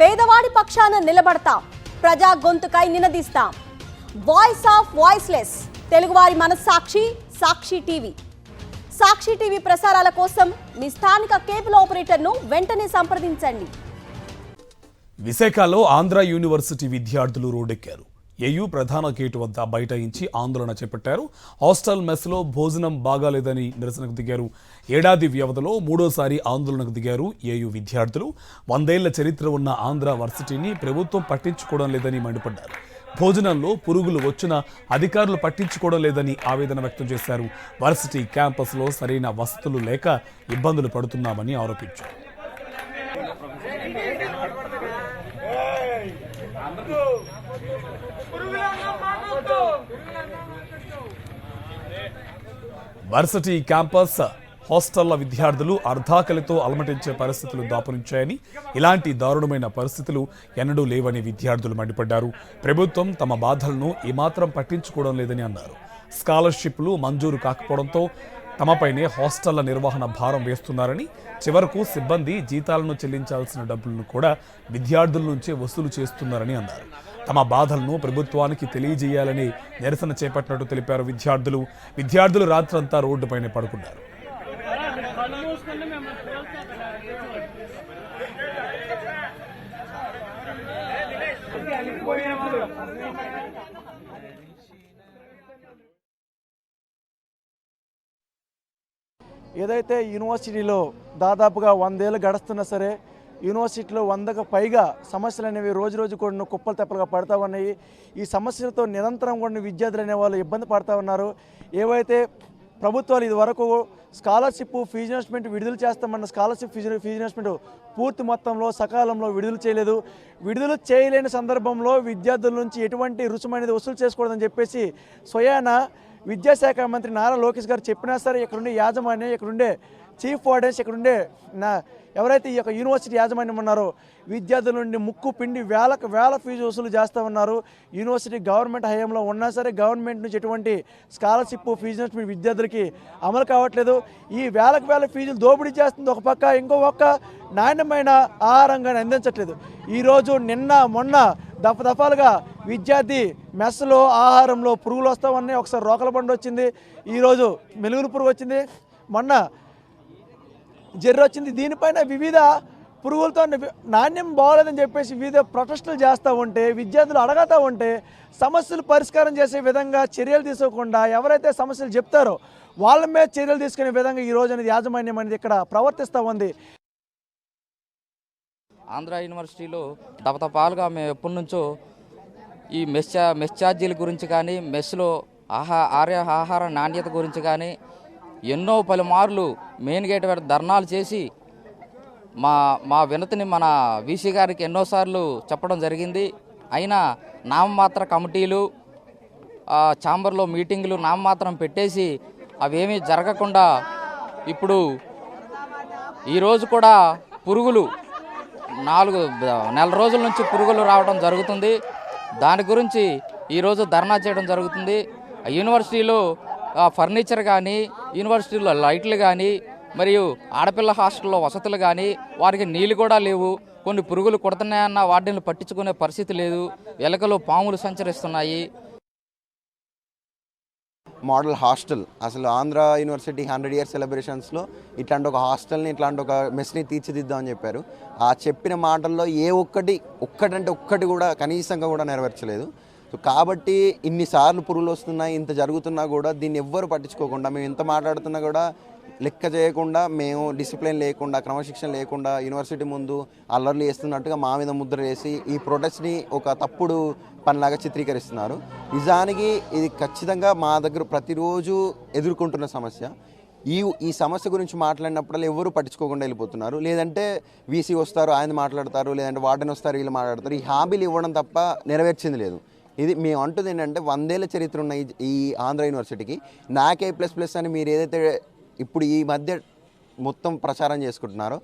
పేదవాడి పక్షాన నిలబడతాం, ప్రజా గొంతుకై నినదిస్తాం. వాయిస్ ఆఫ్ వాయిస్లెస్, తెలుగువారి మనస్సాక్షి సాక్షి టీవీ. సాక్షి టీవీ ప్రసారాల కోసం మీ స్థానిక కేబుల్ ఆపరేటర్ను వెంటనే సంప్రదించండి. విశాఖలో ఆంధ్ర యూనివర్సిటీ విద్యార్థులు రోడ్డెక్కారు. ఏయూ ప్రధాన గేటు వద్ద బైఠాయించి ఆందోళన చేపట్టారు. హాస్టల్ మెస్లో భోజనం బాగాలేదని నిరసనకు దిగారు. ఏడాది వ్యవధిలో మూడోసారి ఆందోళనకు దిగారు ఏయూ విద్యార్థులు. 100 ఏళ్ల చరిత్ర ఉన్న ఆంధ్ర వర్సిటీని ప్రభుత్వం పట్టించుకోవడం లేదని మండిపడ్డారు. భోజనంలో పురుగులు వచ్చినా అధికారులు పట్టించుకోవడం లేదని ఆవేదన వ్యక్తం చేశారు. వర్సిటీ క్యాంపస్లో సరైన వసతులు లేక ఇబ్బందులు పడుతున్నామని ఆరోపించారు. వర్సిటీ క్యాంపస్ హాస్టళ్ల విద్యార్థులు అర్ధాకలితో అలమటించే పరిస్థితులు దాపురించాయని, ఇలాంటి దారుణమైన పరిస్థితులు ఎన్నడూ లేవని విద్యార్థులు మండిపడ్డారు. ప్రభుత్వం తమ బాధలను ఏమాత్రం పట్టించుకోవడం లేదని అన్నారు. స్కాలర్షిప్లు మంజూరు కాకపోవడంతో తమపైనే హాస్టళ్ల నిర్వహణ భారం వేస్తున్నారని, చివరకు సిబ్బంది జీతాలను చెల్లించాల్సిన డబ్బులను కూడా విద్యార్థుల నుంచే వసూలు చేస్తున్నారని అన్నారు. తమ బాధలను ప్రభుత్వానికి తెలియజేయాలని నిరసన చేపట్టినట్టు తెలిపారు విద్యార్థులు రాత్రంతా రోడ్డుపైనే పడుకున్నారు. ఏదైతే యూనివర్సిటీలో దాదాపుగా 100 ఏళ్ళు గడుస్తున్నా సరే యూనివర్సిటీలో 100కు పైగా సమస్యలు అనేవి రోజు కూడా కుప్పలు తెప్పలుగా పడతా ఉన్నాయి. ఈ సమస్యలతో నిరంతరం కూడా విద్యార్థులు అనేవాళ్ళు ఇబ్బంది పడతా ఉన్నారు. ఏవైతే ప్రభుత్వాలు ఇదివరకు స్కాలర్షిప్ ఫీజు ఇన్వెస్ట్మెంట్ విడుదల చేస్తామన్న స్కాలర్షిప్ ఫీజు ఇన్వెస్ట్మెంట్ పూర్తి మొత్తంలో సకాలంలో విడుదల చేయలేదు. విడుదల చేయలేని సందర్భంలో విద్యార్థుల నుంచి ఎటువంటి రుసుము అనేది వసూలు చేసుకోవద్దని చెప్పేసి స్వయాన విద్యాశాఖ మంత్రి నారా లోకేష్ గారు చెప్పినా సరే ఇక్కడుండే యాజమాన్యం, ఇక్కడుండే చీఫ్ వార్డెన్స్, ఇక్కడుండే ఎవరైతే ఈ యొక్క యూనివర్సిటీ యాజమాన్యం ఉన్నారో విద్యార్థుల నుండి ముక్కు పిండి వేల ఫీజు వసూలు చేస్తూ ఉన్నారు. యూనివర్సిటీ గవర్నమెంట్ హయాంలో ఉన్నా సరే గవర్నమెంట్ నుంచి ఎటువంటి స్కాలర్షిప్ ఫీజు ఇన్వెస్ట్మెంట్ విద్యార్థులకి అమలు కావట్లేదు. ఈ వేల ఫీజులు దోపిడీ చేస్తుంది ఒక పక్క, ఇంకో పక్క నాణ్యమైన ఆహారంగాన్ని అందించట్లేదు. ఈరోజు నిన్న మొన్న దఫాలుగా విద్యార్థి మెస్లో ఆహారంలో పురుగులు వస్తూ ఉన్నాయి. ఒకసారి రోకల బండి వచ్చింది, ఈరోజు మెలుగులు పురుగు వచ్చింది, మొన్న జెర్రీ వచ్చింది. దీనిపైన వివిధ పురుగులతో నాణ్యం బాగోలేదని చెప్పేసి వివిధ ప్రొటెస్టులు చేస్తూ ఉంటే, విద్యార్థులు అడగతూ ఉంటే సమస్యలు పరిష్కారం చేసే విధంగా చర్యలు తీసుకోకుండా ఎవరైతే సమస్యలు చెప్తారో వాళ్ళ మీద చర్యలు తీసుకునే విధంగా ఈరోజు అనేది యాజమాన్యం అనేది ఇక్కడ ప్రవర్తిస్తూ ఉంది. ఆంధ్ర యూనివర్సిటీలో దపదపాలుగా మేము ఎప్పటి నుంచో ఈ మెస్ ఛార్జీల గురించి కానీ, మెస్లో ఆహార నాణ్యత గురించి కానీ ఎన్నో పలుమార్లు మెయిన్ గేట్ వద్ద ధర్నాలు చేసి మా వినతిని మన వీసీ గారికి ఎన్నోసార్లు చెప్పడం జరిగింది. అయినా నామమాత్ర కమిటీలు, ఛాంబర్లో మీటింగులు నామమాత్రం పెట్టేసి అవేమీ జరగకుండా ఇప్పుడు ఈరోజు కూడా పురుగులు 4 నెల రోజుల నుంచి పురుగులు రావడం జరుగుతుంది. దాని గురించి ఈరోజు ధర్నా చేయడం జరుగుతుంది. యూనివర్సిటీలో ఫర్నిచర్ కానీ, యూనివర్సిటీలో లైట్లు కానీ, మరియు ఆడపిల్ల హాస్టల్లో వసతులు కానీ, వారికి నీళ్ళు కూడా లేవు. కొన్ని పురుగులు కొడుతున్నాయన్న వాటిని పట్టించుకునే పరిస్థితి లేదు. ఎలకలు పాములు సంచరిస్తున్నాయి. మోడల్ హాస్టల్ అసలు ఆంధ్ర యూనివర్సిటీ 100 ఇయర్స్ సెలబ్రేషన్స్లో ఇట్లాంటి ఒక హాస్టల్ని, ఇట్లాంటి ఒక మెస్ని తీర్చిదిద్దామని చెప్పారు. ఆ చెప్పిన మాటల్లో ఒక్కటి కూడా కనీసంగా కూడా నెరవేర్చలేదు. సో కాబట్టి ఇన్నిసార్లు పురుగులు వస్తున్నాయి, ఇంత జరుగుతున్నా కూడా దీన్ని ఎవ్వరు పట్టించుకోకుండా, మేము ఎంత మాట్లాడుతున్నా కూడా లెక్క చేయకుండా, మేము డిసిప్లిన్ లేకుండా, క్రమశిక్షణ లేకుండా యూనివర్సిటీ ముందు అల్లర్లు చేస్తున్నట్టుగా మా మీద ముద్ర వేసి ఈ ప్రొటెస్ట్ని ఒక తప్పుడు పనిలాగా చిత్రీకరిస్తున్నారు. నిజానికి ఇది ఖచ్చితంగా మా దగ్గర ప్రతిరోజు ఎదుర్కొంటున్న సమస్య. ఈ సమస్య గురించి మాట్లాడినప్పుడల్లా ఎవరు పట్టించుకోకుండా వెళ్ళిపోతున్నారు. లేదంటే వీసీ వస్తారు, ఆయన మాట్లాడతారు, లేదంటే వార్డెన్ వస్తారు, వీళ్ళు మాట్లాడతారు. ఈ హామీలు ఇవ్వడం తప్ప నెరవేర్చింది లేదు. ఇది మేము అంటుంది ఏంటంటే 100 ఏళ్ల చరిత్ర ఉన్న ఈ ఆంధ్ర యూనివర్సిటీకి నాకే ప్లస్ అని మీరు ఏదైతే ఇప్పుడు ఈ మధ్య మొత్తం ప్రచారం చేసుకుంటున్నారో,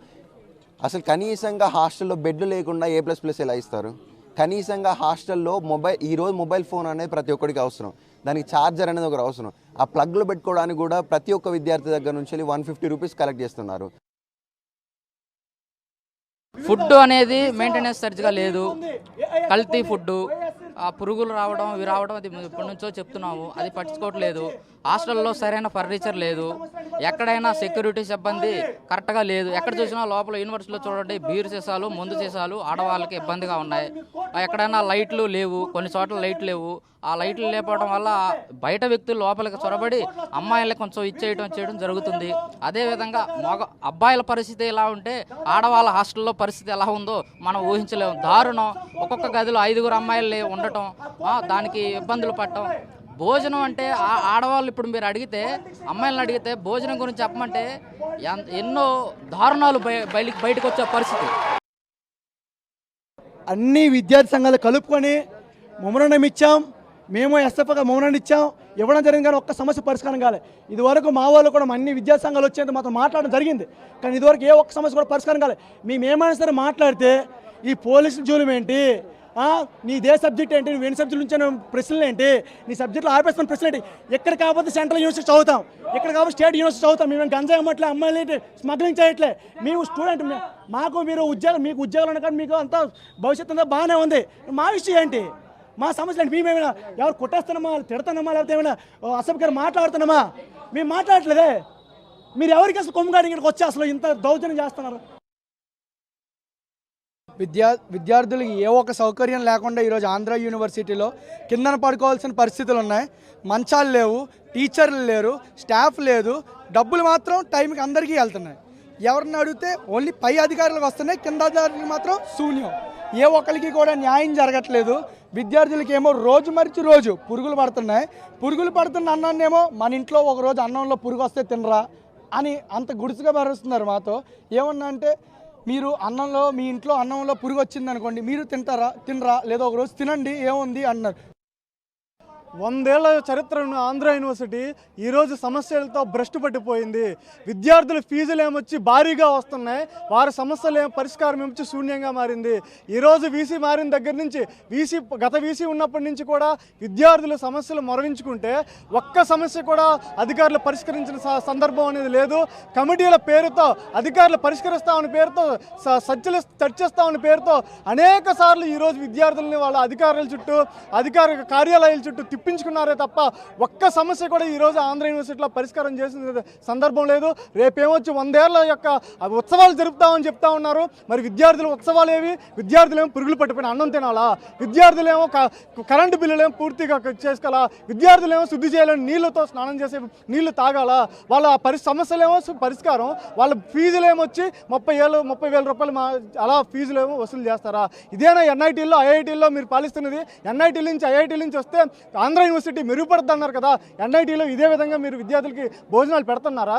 అసలు కనీసంగా హాస్టల్లో బెడ్లు లేకుండా A++ ఎలా ఇస్తారు? కనీసంగా హాస్టల్లో ఈరోజు మొబైల్ ఫోన్ అనేది ప్రతి ఒక్కరికి అవసరం. దానికి ఛార్జర్ అనేది ఒకటి అవసరం. ఆ ప్లగ్లో పెట్టుకోవడానికి కూడా ప్రతి ఒక్క విద్యార్థి దగ్గర నుంచి 150 రూపీస్ కలెక్ట్ చేస్తున్నారు. ఫుడ్ అనేది మెయింటెనెన్స్ సరిగ్గా లేదు, కల్తీ ఫుడ్, ఆ పురుగులు రావడం ఇవి రావడం అది ఇప్పటి నుంచో చెప్తున్నాము, అది పట్టించుకోవట్లేదు. హాస్టల్లో సరైన ఫర్నిచర్ లేదు, ఎక్కడైనా సెక్యూరిటీ సిబ్బంది కరెక్ట్గా లేదు. ఎక్కడ చూసినా లోపల యూనివర్సిటీలో చూడండి బీరు సీసాలు, మందు సీసాలు ఆడవాళ్ళకి ఇబ్బందిగా ఉన్నాయి. ఎక్కడైనా లైట్లు లేవు, కొన్ని చోట్ల లైట్లు లేవు. ఆ లైట్లు లేకపోవడం వల్ల బయట వ్యక్తులు లోపలికి చొరబడి అమ్మాయిలకు కొంచెం చేయడం జరుగుతుంది. అదేవిధంగా అబ్బాయిల పరిస్థితి ఎలా ఉంటే ఆడవాళ్ళ హాస్టల్లో పరిస్థితి ఎలా ఉందో మనం ఊహించలేము. దారుణం. ఒక్కొక్క గదిలో 5 అమ్మాయిలు ఉండటం, దానికి ఇబ్బందులు పడటం. భోజనం అంటే ఆడవాళ్ళు ఇప్పుడు మీరు అడిగితే, అమ్మాయిలను అడిగితే భోజనం గురించి చెప్పమంటే ఎన్నో దారుణాలు బయటకు వచ్చే పరిస్థితి. అన్ని విద్యార్థి సంఘాలు కలుపుకొని మెమోరాండం ఇచ్చాం, మేము ఎస్ఎఫ్గా మెమోరాండం ఇచ్చాం, ఇవ్వడం జరిగింది. కానీ ఒక్క సమస్య పరిష్కారం కాలే. ఇదివరకు మా వాళ్ళు కూడా అన్ని విద్యార్థి సంఘాలు వచ్చేంత మాత్రం మాట్లాడడం జరిగింది, కానీ ఇదివరకు ఏ ఒక్క సమస్య కూడా పరిష్కారం కాలే. మేము ఏమైనా సరే మాట్లాడితే ఈ పోలీసుల జోలం ఏంటి, నీ దే సబ్జెక్ట్ ఏంటి, నువ్వు ఎన్ని సబ్జెక్టులు ఉంచిన ప్రశ్నలు ఏంటి, నీ సబ్జెక్టులు ఆపేస్తున్న ప్రశ్నలు ఏంటి. ఎక్కడ కాకపోతే సెంట్రల్ యూనివర్సిటీ చదువుతాం, ఇక్కడ కాకపోతే స్టేట్ యూనివర్సిటీ చదువుతాం. మేము గంజాయి అమ్మట్లే, అమ్మాయిలు స్మగ్లింగ్ చేయట్లే. మేము స్టూడెంట్, మాకు మీరు మీకు ఉద్యోగాలు ఉన్న కానీ మీకు అంతా భవిష్యత్తు అంతా బాగానే ఉంది. మా విషయం ఏంటి, మా సమస్యలు ఏంటి? మేమేమైనా ఎవరు కొట్టేస్తున్నామా, తిడుతున్నామా, లేకపోతే ఏమైనా అసభ్యంగా మాట్లాడుతున్నామా? మేము మాట్లాడట్లేదే. మీరు ఎవరికి అసలు కొమ్ముగాడి ఇక్కడికి వచ్చి అసలు ఇంత దౌర్జన్యం చేస్తున్నారు? విద్యార్థులకి ఏ ఒక్క సౌకర్యం లేకుండా ఈరోజు ఆంధ్ర యూనివర్సిటీలో కిందన పడుకోవాల్సిన పరిస్థితులు ఉన్నాయి. మంచాలు లేవు, టీచర్లు లేరు, స్టాఫ్ లేదు, డబ్బులు మాత్రం టైంకి అందరికీ వెళ్తున్నాయి. ఎవరిని అడిగితే ఓన్లీ పై అధికారులకు వస్తున్నాయి, కింద అధికారులకు మాత్రం శూన్యం. ఏ ఒక్కరికి కూడా న్యాయం జరగట్లేదు. విద్యార్థులకి ఏమో రోజు మరిచి రోజు పురుగులు పడుతున్నాయి. పురుగులు పడుతున్న అన్నాన్నేమో మన ఇంట్లో ఒకరోజు అన్నంలో పురుగు వస్తే తినరా అని అంత గుడిసుగా భరిస్తున్నారు మాతో. ఏమన్నా అంటే మీరు అన్నంలో, మీ ఇంట్లో అన్నంలో పురుగు వచ్చింది అనుకోండి, మీరు తినరా లేదా ఒకరోజు తినండి ఏముంది అన్నారు. 100 ఏళ్ల చరిత్ర ఉన్న ఆంధ్ర యూనివర్సిటీ ఈరోజు సమస్యలతో భ్రష్టు పట్టిపోయింది. విద్యార్థుల ఫీజులు ఏమొచ్చి భారీగా వస్తున్నాయి, వారి సమస్యలు పరిష్కారం ఏమొచ్చి శూన్యంగా మారింది. ఈరోజు వీసీ మారిన దగ్గర నుంచి గత వీసీ ఉన్నప్పటి నుంచి కూడా విద్యార్థుల సమస్యలు మొరవించుకుంటే ఒక్క సమస్య కూడా అధికారులు పరిష్కరించిన సందర్భం అనేది లేదు. కమిటీల పేరుతో అధికారులు పరిష్కరిస్తామని పేరుతో, చర్చిస్తామని పేరుతో అనేక సార్లు ఈరోజు విద్యార్థులని వాళ్ళ అధికారుల చుట్టూ, అధికార కార్యాలయాల చుట్టూ తిప్పించుకున్నారే తప్ప ఒక్క సమస్య కూడా ఈరోజు ఆంధ్ర యూనివర్సిటీలో పరిష్కారం చేసిన సందర్భం లేదు. రేపేమొచ్చి 100 ఏళ్ల యొక్క ఉత్సవాలు జరుపుతామని చెప్తా ఉన్నారు. మరి విద్యార్థుల ఉత్సవాలు ఏవి? విద్యార్థులేమో పురుగులు పట్టిపోయిన అన్నం తినాలా, విద్యార్థులేమో కరెంటు బిల్లులేమో పూర్తిగా చేసుకోవాలా, విద్యార్థులేమో శుద్ధి చేయాలని నీళ్ళతో స్నానం చేసే నీళ్లు తాగాలా, వాళ్ళ సమస్యలేమో పరిష్కారం, వాళ్ళ ఫీజులేమొచ్చి 30,000 రూపాయలు అలా ఫీజులేమో వసూలు చేస్తారా? ఇదేనా ఎన్ఐటీల్లో, ఐఐటీల్లో మీరు పాలిస్తున్నది? ఎన్ఐటీ నుంచి, ఐఐటీ నుంచి వస్తే ఆంధ్ర యూనివర్సిటీ మెరుగుపడుతుంది అన్నారు కదా, ఎన్ఐటీలో ఇదే విధంగా మీరు విద్యార్థులకి భోజనాలు పెడుతున్నారా?